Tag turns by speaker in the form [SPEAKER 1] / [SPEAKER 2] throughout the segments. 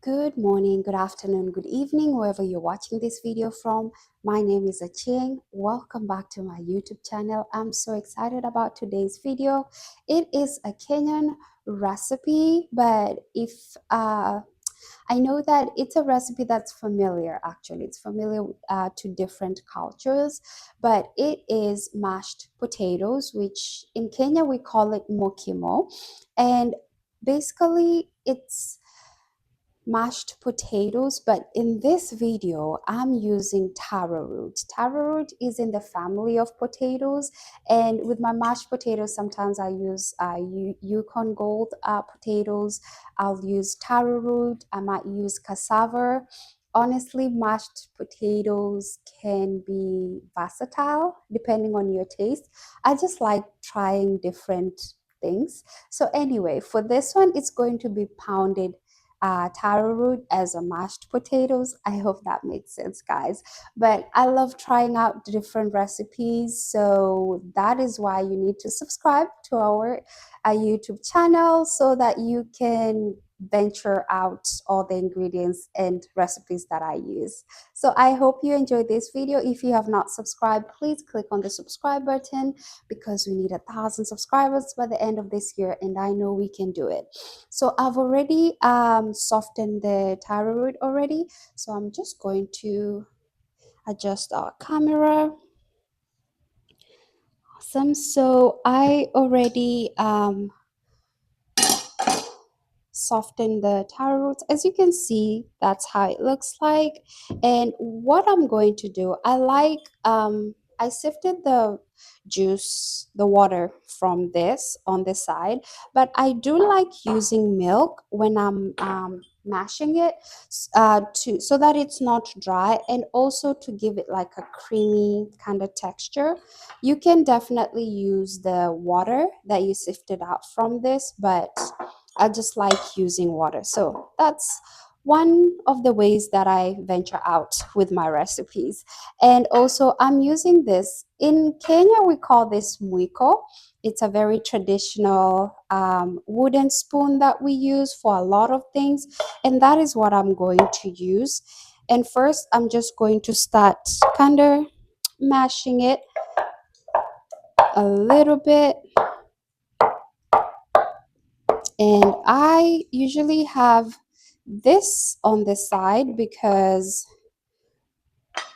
[SPEAKER 1] Good morning, good afternoon, good evening, wherever you're watching this video from. My name is Aching. Welcome back to my YouTube channel. I'm so excited about today's video. It is a Kenyan recipe, but if I know that it's a recipe that's familiar, actually. It's familiar to different cultures, but it is mashed potatoes, which in Kenya we call it mokimo. And basically, it's mashed potatoes, but in this video I'm using taro root. Taro root is in the family of potatoes, and with my mashed potatoes sometimes I use Yukon Gold potatoes. I'll use taro root, I might use cassava. Honestly, mashed potatoes can be versatile depending on your taste. I just like trying different things. So anyway, for this one it's going to be pounded taro root as a mashed potatoes. I hope that makes sense, guys. But I love trying out different recipes, so that is why you need to subscribe to our YouTube channel so that you can venture out all the ingredients and recipes that I use. So I hope you enjoyed this video. If you have not subscribed, please click on the subscribe button because we need 1,000 subscribers by the end of this year, and I know we can do it. So I've already softened the taro root already, so I'm just going to adjust our camera. Awesome. So I already soften the taro roots. As you can see, that's how it looks like. And what I'm going to do, I sifted the juice, the water from this on this side, but I do like using milk when I'm mashing it to so that it's not dry, and also to give it like a creamy kind of texture. You can definitely use the water that you sifted out from this, but I just like using water. So that's one of the ways that I venture out with my recipes. And also I'm using this. In Kenya, we call this mwiko. It's a very traditional wooden spoon that we use for a lot of things. And that is what I'm going to use. And first, I'm just going to start kind of mashing it a little bit. And I usually have this on the side because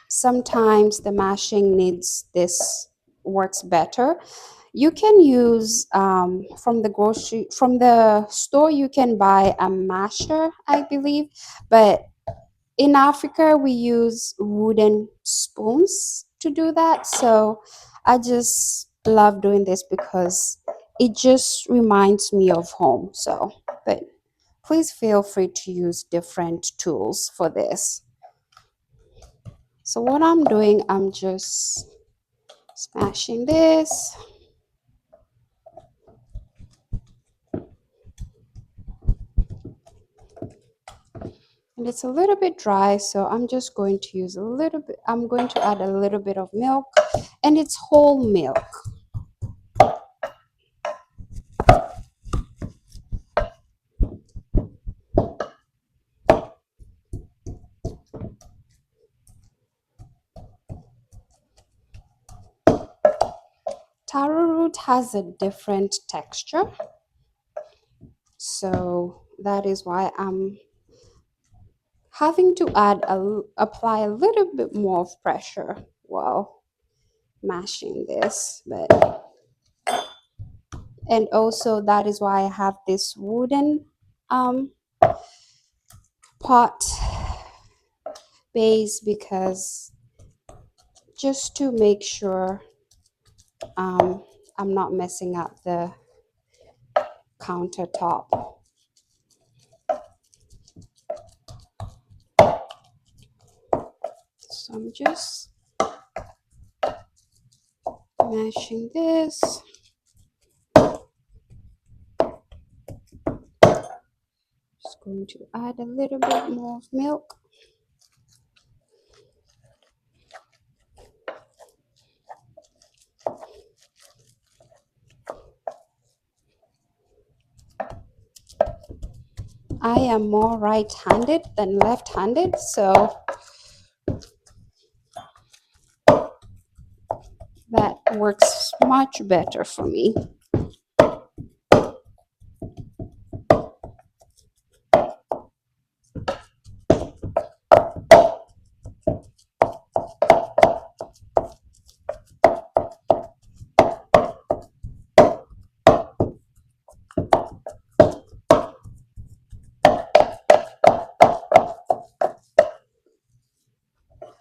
[SPEAKER 1] sometimes the mashing needs this, works better. You can use from the store, you can buy a masher, I believe, but in Africa we use wooden spoons to do that. So I just love doing this because it just reminds me of home. So, but please feel free to use different tools for this. So what I'm doing, I'm just smashing this. And it's a little bit dry, so I'm just going to use a little bit, I'm going to add a little bit of milk, and it's whole milk. Taro root has a different texture, so that is why I'm having to apply a little bit more of pressure while mashing this. But and also that is why I have this wooden pot base, because just to make sure I'm not messing up the countertop. So I'm just mashing this. Just going to add a little bit more of milk. I am more right-handed than left-handed, so that works much better for me.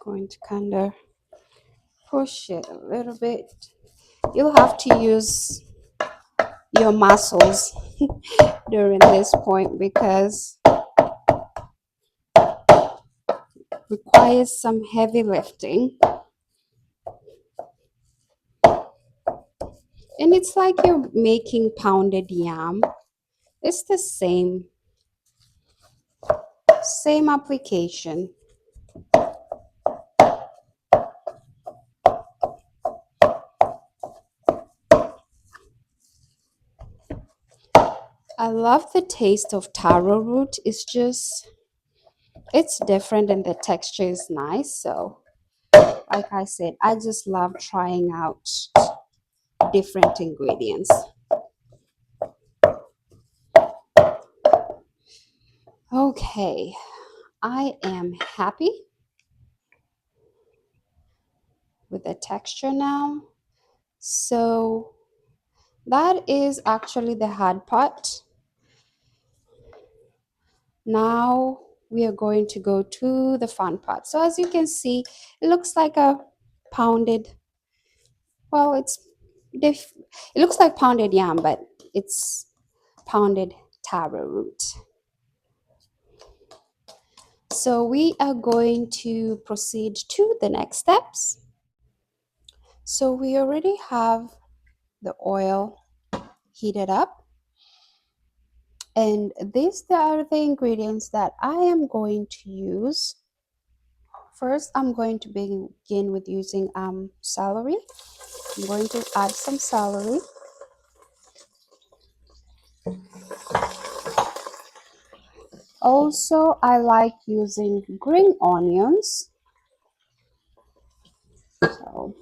[SPEAKER 1] Going to kind of push it a little bit. You'll have to use your muscles during this point because it requires some heavy lifting. And it's like you're making pounded yam. It's the same application. I love the taste of taro root. It's different and the texture is nice. So, like I said, I just love trying out different ingredients. Okay, I am happy with the texture now. So, that is actually the hard part. Now we are going to go to the fun part. So as you can see, it looks like a pounded, well, it looks like pounded yam, but it's pounded taro root. So we are going to proceed to the next steps. So we already have the oil heated up, and these are the ingredients that I am going to use. First, I'm going to begin with using celery. I'm going to add some celery. Also, I like using green onions. So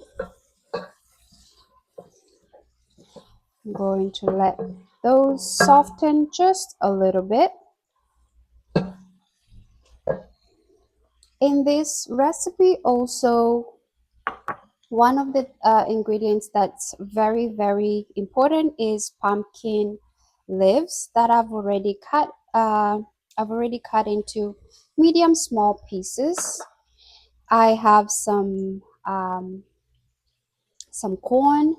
[SPEAKER 1] I'm going to let those soften just a little bit. In this recipe, also, one of the ingredients that's very, very important is pumpkin leaves that I've already cut. I've already cut into medium small pieces. I have some corn,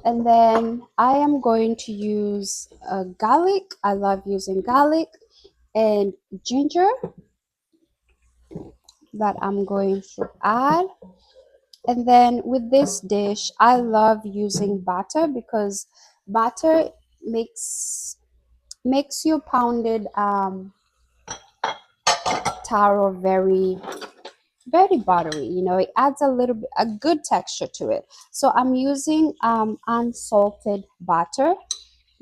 [SPEAKER 1] and then I am going to use garlic. I love using garlic and ginger that I'm going to add. And then with this dish, I love using butter because butter makes your pounded taro very, very buttery. You know, it adds a little bit a good texture to it. So I'm using unsalted butter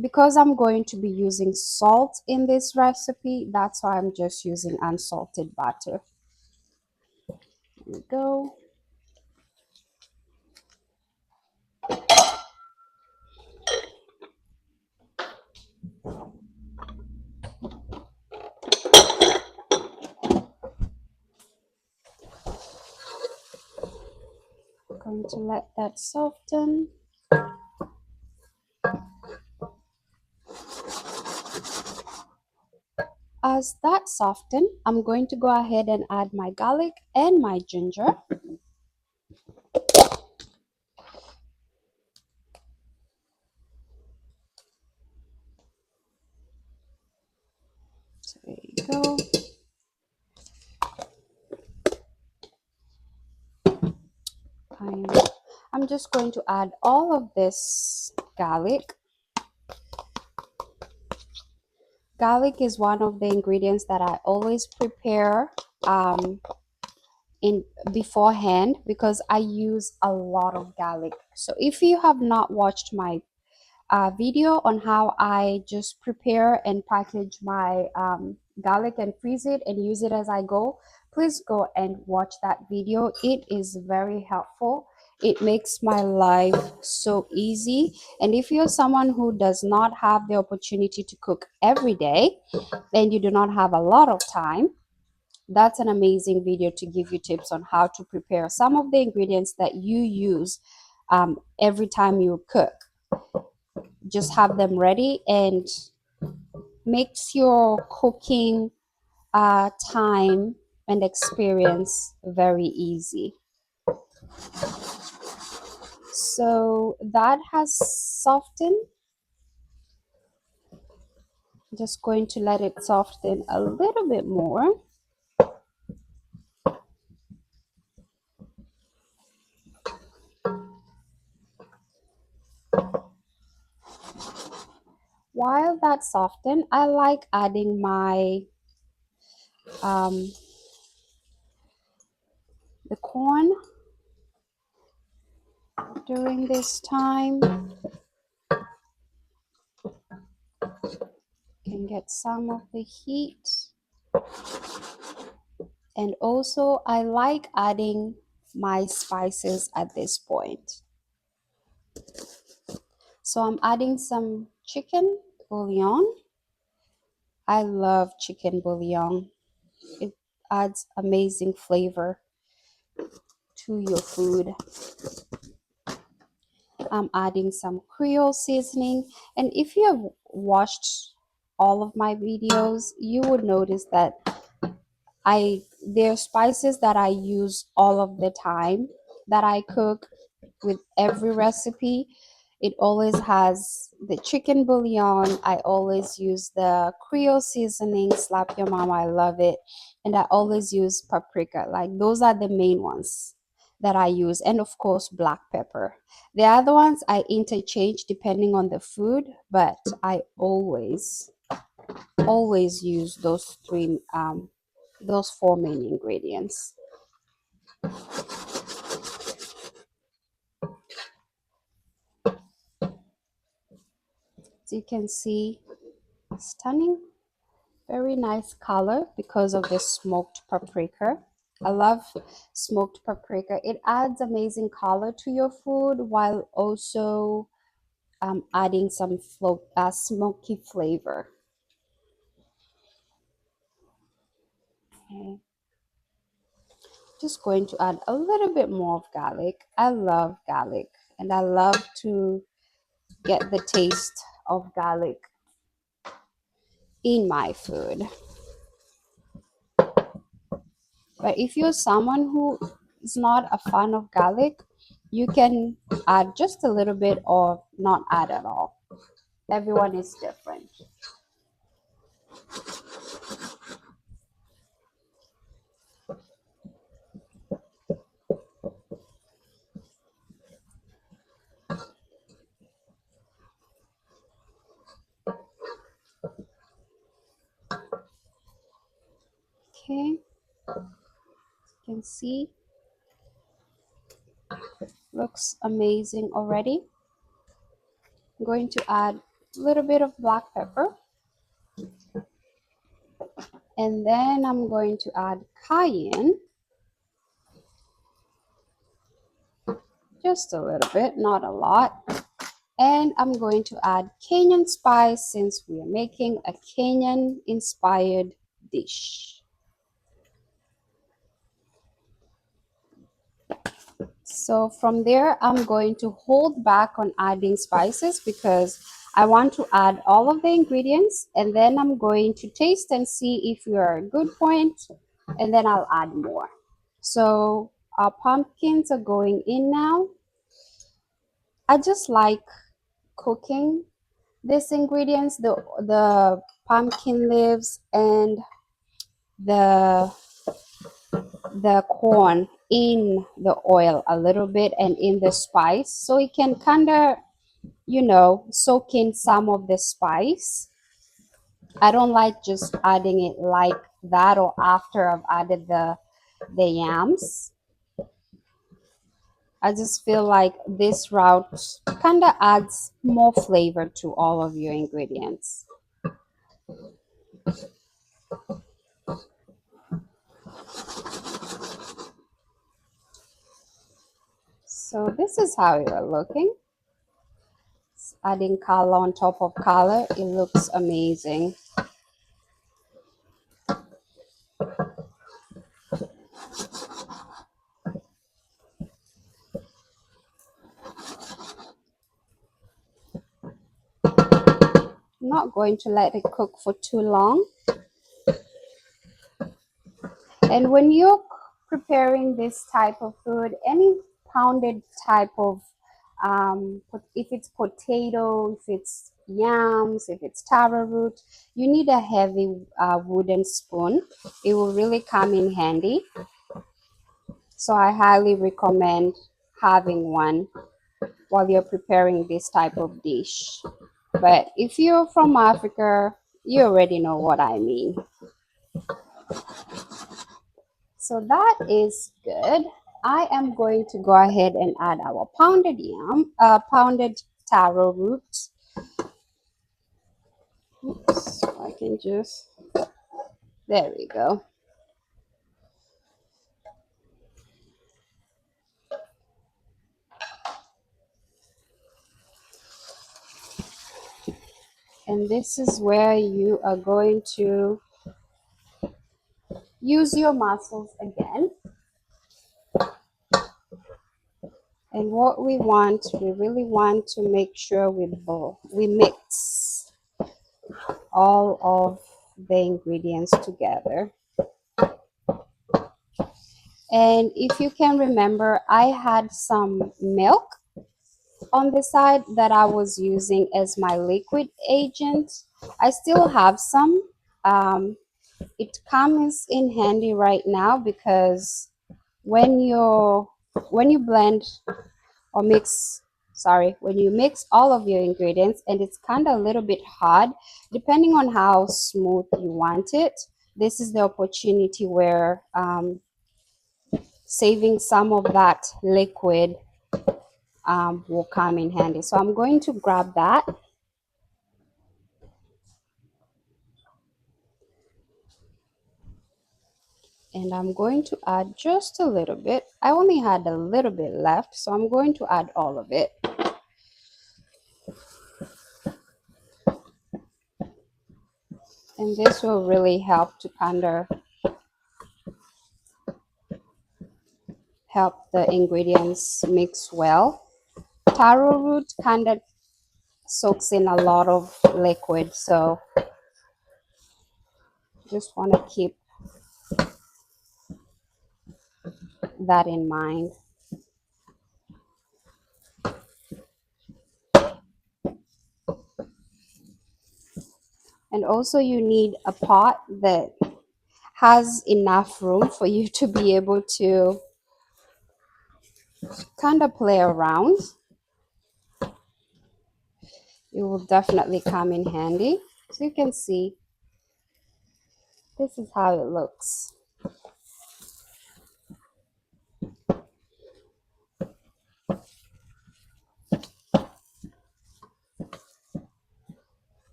[SPEAKER 1] because I'm going to be using salt in this recipe. That's why I'm just using unsalted butter. Here we go. I'm going to let that soften. As that soften, I'm going to go ahead and add my garlic and my ginger. So there you go. I'm just going to add all of this garlic. Garlic is one of the ingredients that I always prepare in beforehand because I use a lot of garlic. So if you have not watched my video on how I just prepare and package my garlic and freeze it and use it as I go, please go and watch that video. It is very helpful. It makes my life so easy. And if you're someone who does not have the opportunity to cook every day and you do not have a lot of time, that's an amazing video to give you tips on how to prepare some of the ingredients that you use every time you cook. Just have them ready and makes your cooking time and experience very easy. So that has softened. Just going to let it soften a little bit more. While that softens, I like adding my um, the corn during this time. Can get some of the heat. And also I like adding my spices at this point. So I'm adding some chicken bouillon. I love chicken bouillon. It adds amazing flavor to your food. I'm adding some Creole seasoning. And if you have watched all of my videos, you would notice that there are spices that I use all of the time that I cook with every recipe. It always has the chicken bouillon. I always use the Creole seasoning, slap your mama, I love it. And I always use paprika. Like those are the main ones that I use. And of course, black pepper. The other ones I interchange depending on the food, but I always use those four main ingredients. So you can see, stunning, very nice color because of the smoked paprika. I love smoked paprika. It adds amazing color to your food while also adding some smoky flavor. Okay. Just going to add a little bit more of garlic. I love garlic and I love to get the taste of garlic in my food. But if you're someone who is not a fan of garlic, you can add just a little bit or not add at all. Everyone is different. Okay, you can see, looks amazing already. I'm going to add a little bit of black pepper. And then I'm going to add cayenne. Just a little bit, not a lot. And I'm going to add Kenyan spice since we are making a Kenyan inspired dish. So from there, I'm going to hold back on adding spices because I want to add all of the ingredients, and then I'm going to taste and see if we are a good point, and then I'll add more. So our pumpkins are going in now. I just like cooking these ingredients, the pumpkin leaves and the the corn in the oil a little bit and in the spice so it can kind of, soak in some of the spice. I don't like just adding it like that or after I've added the yams. I just feel like this route kind of adds more flavor to all of your ingredients. So this is how you're looking. Adding color on top of color, it looks amazing. I'm not going to let it cook for too long. And when you're preparing this type of food, any pounded type of, if it's potato, if it's yams, if it's taro root, you need a heavy wooden spoon. It will really come in handy. So I highly recommend having one while you're preparing this type of dish. But if you're from Africa, you already know what I mean. So that is good. I am going to go ahead and add our pounded taro roots. Oops, I can just, there we go. And this is where you are going to use your muscles again. And what we really want to make sure we mix all of the ingredients together. And if you can remember, I had some milk on the side that I was using as my liquid agent. I still have some. It comes in handy right now because when you blend or mix, sorry, when you mix all of your ingredients and it's kind of a little bit hard, depending on how smooth you want it, this is the opportunity where saving some of that liquid will come in handy. So I'm going to grab that. And I'm going to add just a little bit. I only had a little bit left, so I'm going to add all of it. And this will really help to kind of help the ingredients mix well. Taro root kind of soaks in a lot of liquid, so just want to keep that in mind. And also you need a pot that has enough room for you to be able to kind of play around. It will definitely come in handy. So you can see this is how it looks.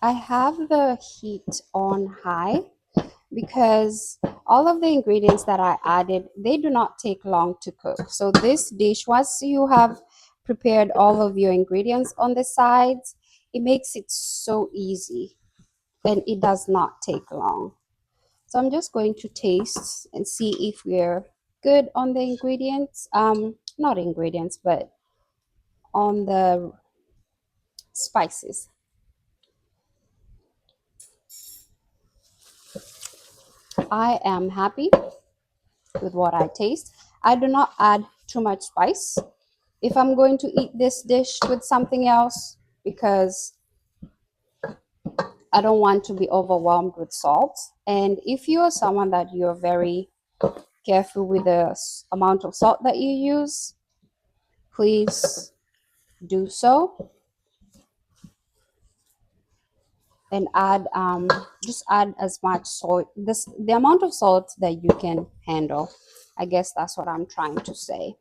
[SPEAKER 1] I have the heat on high because all of the ingredients that I added, they do not take long to cook. So this dish, once you have prepared all of your ingredients on the sides, it makes it so easy and it does not take long. So I'm just going to taste and see if we're good on the ingredients. Not ingredients, but on the spices. I am happy with what I taste. I do not add too much spice if I'm going to eat this dish with something else because I don't want to be overwhelmed with salt. And if you are someone that you're very careful with the amount of salt that you use, please do so. and add just add as much salt, the amount of salt that you can handle. I guess that's what I'm trying to say.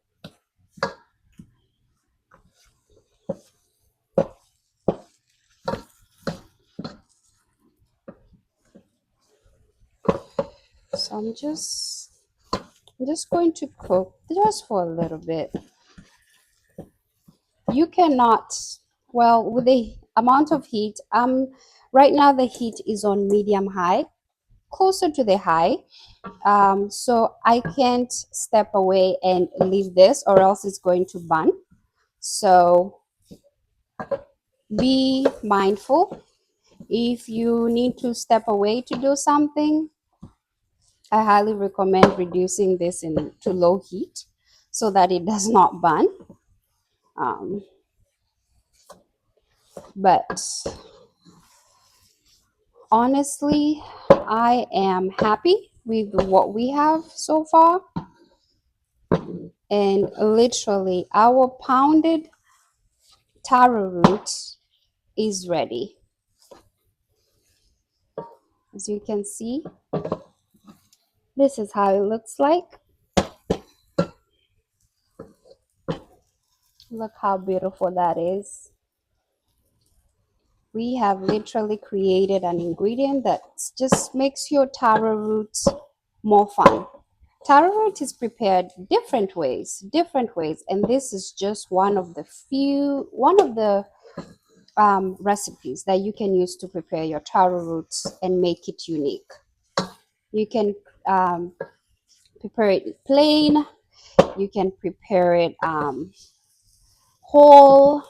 [SPEAKER 1] So I'm just going to cook just for a little bit. You cannot, well, with the amount of heat, right now the heat is on medium high, closer to the high. So I can't step away and leave this, or else it's going to burn. So be mindful. If you need to step away to do something, I highly recommend reducing this to low heat so that it does not burn. Um, but honestly, I am happy with what we have so far. And literally, our pounded taro root is ready. As you can see, this is how it looks like. Look how beautiful that is. We have literally created an ingredient that just makes your taro root more fun. Taro root is prepared different ways, and this is just one of the recipes that you can use to prepare your taro roots and make it unique. You can prepare it plain, you can prepare it whole.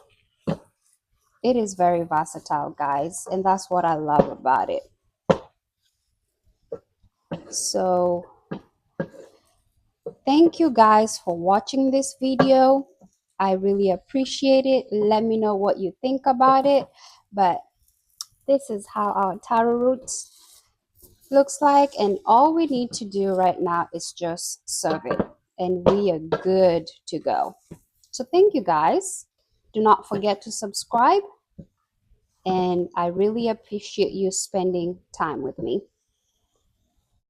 [SPEAKER 1] It is very versatile, guys, and that's what I love about it. So thank you guys for watching this video. I really appreciate it. Let me know what you think about it. But this is how our taro roots looks like, and all we need to do right now is just serve it, and we are good to go. So thank you guys. Do not forget to subscribe, and I really appreciate you spending time with me.